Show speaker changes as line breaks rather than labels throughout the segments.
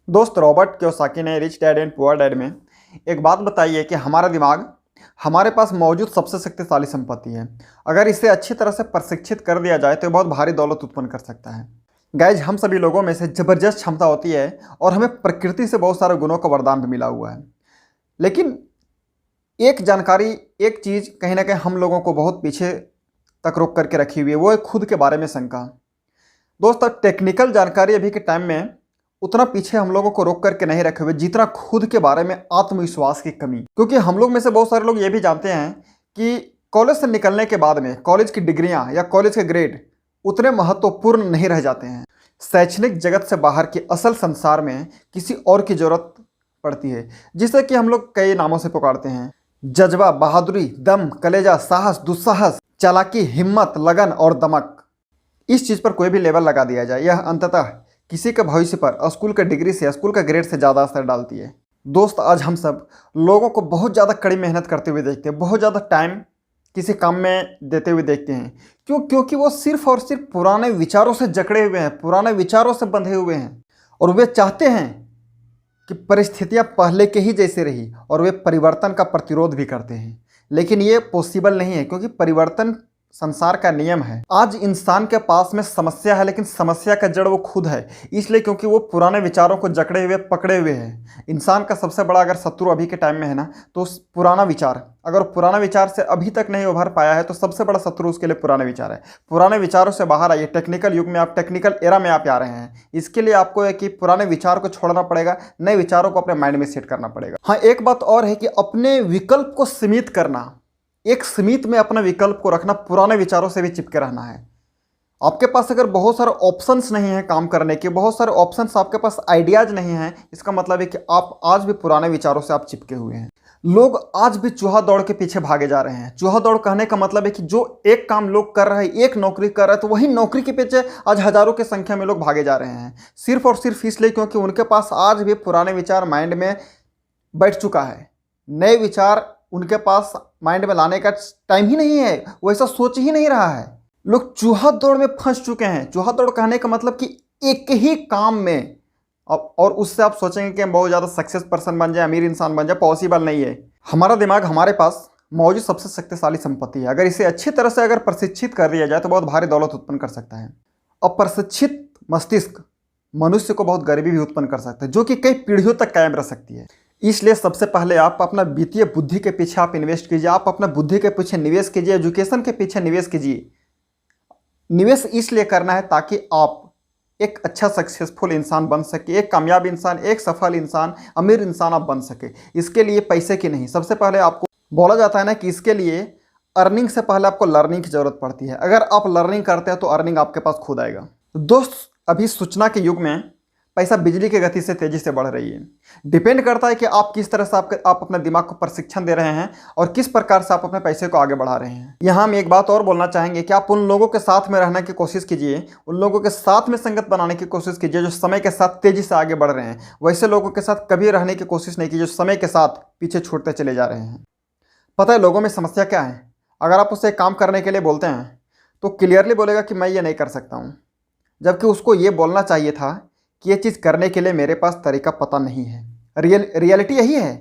दोस्त Robert Kiyosaki ने rich dad and poor dad में एक बात बताई है कि हमारा दिमाग हमारे पास मौजूद सबसे शक्तिशाली संपत्ति है। अगर इसे अच्छी तरह से प्रशिक्षित कर दिया जाए तो ये बहुत भारी दौलत उत्पन्न कर सकता है। गाइज, हम सभी लोगों में से ज़बरदस्त क्षमता होती है और हमें प्रकृति से बहुत सारे गुणों का वरदान भी मिला हुआ है। लेकिन एक जानकारी, एक चीज़ कहीं ना कहीं हम लोगों को बहुत पीछे तक रोक करके रखी हुई है, वो है खुद के बारे में शंका। दोस्तों, टेक्निकल जानकारी अभी के टाइम में उतना पीछे हम लोगों को रोक करके नहीं रखे हुए जितना खुद के बारे में आत्मविश्वास की कमी। क्योंकि हम लोग में से बहुत सारे लोग ये भी जानते हैं कि कॉलेज से निकलने के बाद में कॉलेज की डिग्रियां या कॉलेज के ग्रेड उतने महत्वपूर्ण नहीं रह जाते हैं। शैक्षणिक जगत से बाहर के असल संसार में किसी और की जरूरत पड़ती है, जिसे कि हम लोग कई नामों से पुकारते हैं। जज्बा, बहादुरी, दम, कलेजा, साहस, दुस्साहस, चालाकी, हिम्मत, लगन और दमक। इस चीज़ पर कोई भी लेवल लगा दिया जाए, यह अंततः किसी के भविष्य पर स्कूल का डिग्री से, स्कूल का ग्रेड से ज़्यादा असर डालती है। दोस्त, आज हम सब लोगों को बहुत ज़्यादा कड़ी मेहनत करते हुए देखते हैं, बहुत ज़्यादा टाइम किसी काम में देते हुए देखते हैं। क्यों? क्योंकि वो सिर्फ और सिर्फ पुराने विचारों से जकड़े हुए हैं, पुराने विचारों से बंधे हुए हैं और वे चाहते हैं कि परिस्थितियां पहले के ही जैसे रही और वे परिवर्तन का प्रतिरोध भी करते हैं। लेकिन ये पॉसिबल नहीं है, क्योंकि परिवर्तन संसार का नियम है। आज इंसान के पास में समस्या है, लेकिन समस्या का जड़ वो खुद है। इसलिए क्योंकि वो पुराने विचारों को जकड़े हुए, पकड़े हुए है। इंसान का सबसे बड़ा अगर शत्रु अभी के टाइम में है ना, तो उस पुराना विचार, अगर पुराना विचार से अभी तक नहीं उभर पाया है तो सबसे बड़ा शत्रु उसके लिए पुराने विचार है। पुराने विचारों से बाहर आइए। टेक्निकल युग में आप, टेक्निकल एरा में आप आ रहे हैं। इसके लिए आपको है कि पुराने विचार को छोड़ना पड़ेगा, नए विचारों को अपने माइंड में सेट करना पड़ेगा। हाँ, एक बात और है कि अपने विकल्प को सीमित करना, एक सीमित में अपने विकल्प को रखना, पुराने विचारों से भी चिपके रहना है। आपके पास अगर बहुत सारे ऑप्शंस नहीं हैं काम करने के, बहुत सारे ऑप्शंस आपके पास आइडियाज नहीं हैं, इसका मतलब है कि आप आज भी पुराने विचारों से आप चिपके हुए हैं। लोग आज भी चूहा दौड़ के पीछे भागे जा रहे हैं। चूहा दौड़ कहने का मतलब है कि जो एक काम लोग कर रहे हैं, एक नौकरी कर रहे हैं, तो वही नौकरी के पीछे आज हजारों की संख्या में लोग भागे जा रहे हैं, सिर्फ और सिर्फ इसलिए क्योंकि उनके पास आज भी पुराने विचार माइंड में बैठ चुका है। नए विचार उनके पास माइंड में लाने का टाइम ही नहीं है, वो ऐसा सोच ही नहीं रहा है। लोग चूहा दौड़ में फंस चुके हैं। चूहा दौड़ कहने का मतलब कि एक ही काम में, और उससे आप सोचेंगे कि हम बहुत ज़्यादा सक्सेस पर्सन बन जाए, अमीर इंसान बन जाए, पॉसिबल नहीं है। हमारा दिमाग हमारे पास मौजूद सबसे शक्तिशाली संपत्ति है। अगर इसे अच्छी तरह से अगर प्रशिक्षित कर दिया जाए तो बहुत भारी दौलत उत्पन्न कर सकता है। अप्रशिक्षित मस्तिष्क मनुष्य को बहुत गरीबी भी उत्पन्न कर सकता है, जो कि कई पीढ़ियों तक कायम रह सकती है। इसलिए सबसे पहले आप अपना वित्तीय बुद्धि के पीछे आप इन्वेस्ट कीजिए, आप अपना बुद्धि के पीछे निवेश कीजिए, एजुकेशन के पीछे निवेश कीजिए। निवेश इसलिए करना है ताकि आप एक अच्छा सक्सेसफुल इंसान बन सके, एक कामयाब इंसान, एक सफल इंसान, अमीर इंसान आप बन सके। इसके लिए पैसे की नहीं, सबसे पहले आपको बोला जाता है ना कि इसके लिए अर्निंग से पहले आपको लर्निंग की जरूरत पड़ती है। अगर आप लर्निंग करते हैं तो अर्निंग आपके पास खुद आएगा। दोस्त, अभी सूचना के युग में पैसा बिजली की गति से तेजी से बढ़ रही है। डिपेंड करता है कि आप किस तरह से आप अपने दिमाग को प्रशिक्षण दे रहे हैं और किस प्रकार से आप अपने पैसे को आगे बढ़ा रहे हैं। यहाँ हम एक बात और बोलना चाहेंगे कि आप उन लोगों के साथ में रहने की कोशिश कीजिए, उन लोगों के साथ में संगत बनाने की कोशिश कीजिए जो समय के साथ तेजी से आगे बढ़ रहे हैं। वैसे लोगों के साथ कभी रहने की कोशिश नहीं कीजिए जो समय के साथ पीछे छूटते चले जा रहे हैं। पता है लोगों में समस्या क्या है? अगर आप उसे काम करने के लिए बोलते हैं तो क्लियरली बोलेगा कि मैं ये नहीं कर सकता हूँ, जबकि उसको ये बोलना चाहिए था कि ये चीज़ करने के लिए मेरे पास तरीका पता नहीं है। रियलिटी यही है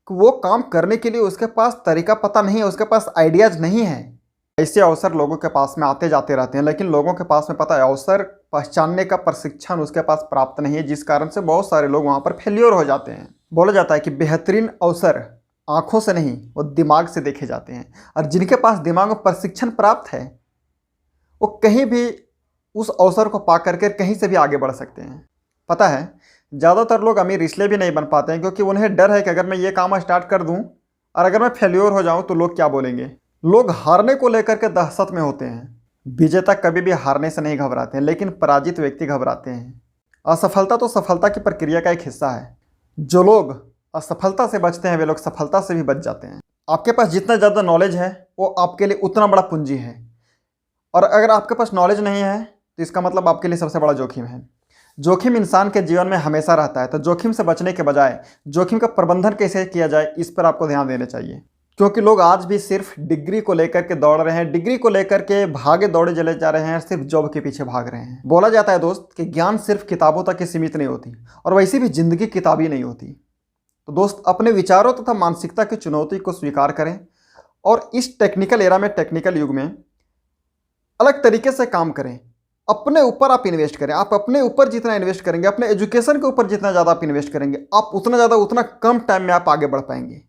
कि वो काम करने के लिए उसके पास तरीका पता नहीं है, उसके पास आइडियाज़ नहीं है। ऐसे अवसर लोगों के पास में आते जाते रहते हैं, लेकिन लोगों के पास में पता है अवसर पहचानने का प्रशिक्षण उसके पास प्राप्त नहीं है, जिस कारण से बहुत सारे लोग वहाँ पर फेल्योर हो जाते हैं। बोला जाता है कि बेहतरीन अवसर आँखों से नहीं, वो दिमाग से देखे जाते हैं, और जिनके पास दिमाग में प्रशिक्षण प्राप्त है वो कहीं भी उस अवसर को पा करके कहीं से भी आगे बढ़ सकते हैं। पता है, ज़्यादातर लोग अमीर इसलिए भी नहीं बन पाते हैं क्योंकि उन्हें डर है कि अगर मैं ये काम स्टार्ट कर दूं और अगर मैं फेल्योर हो जाऊं तो लोग क्या बोलेंगे। लोग हारने को लेकर के दहशत में होते हैं। विजेता कभी भी हारने से नहीं घबराते हैं, लेकिन पराजित व्यक्ति घबराते हैं। असफलता तो सफलता की प्रक्रिया का एक हिस्सा है। जो लोग असफलता से बचते हैं वे लोग सफलता से भी बच जाते हैं। आपके पास जितना ज़्यादा नॉलेज है वो आपके लिए उतना बड़ा पूंजी है, और अगर आपके पास नॉलेज नहीं है तो इसका मतलब आपके लिए सबसे बड़ा जोखिम है। जोखिम इंसान के जीवन में हमेशा रहता है, तो जोखिम से बचने के बजाय जोखिम का प्रबंधन कैसे किया जाए इस पर आपको ध्यान देना चाहिए। क्योंकि लोग आज भी सिर्फ डिग्री को लेकर के दौड़ रहे हैं, डिग्री को लेकर के भागे दौड़े चले जा रहे हैं, सिर्फ जॉब के पीछे भाग रहे हैं। बोला जाता है दोस्त कि ज्ञान सिर्फ किताबों तक ही सीमित नहीं होती, और वैसे भी जिंदगी किताबी नहीं होती। तो दोस्त, अपने विचारों तथा मानसिकता की चुनौती को स्वीकार करें और इस टेक्निकल एरा में, टेक्निकल युग में अलग तरीके से काम करें। अपने ऊपर आप इन्वेस्ट करें। आप अपने ऊपर जितना इन्वेस्ट करेंगे, अपने एजुकेशन के ऊपर जितना ज़्यादा आप इन्वेस्ट करेंगे, आप उतना ज़्यादा, उतना कम टाइम में आप आगे बढ़ पाएंगे।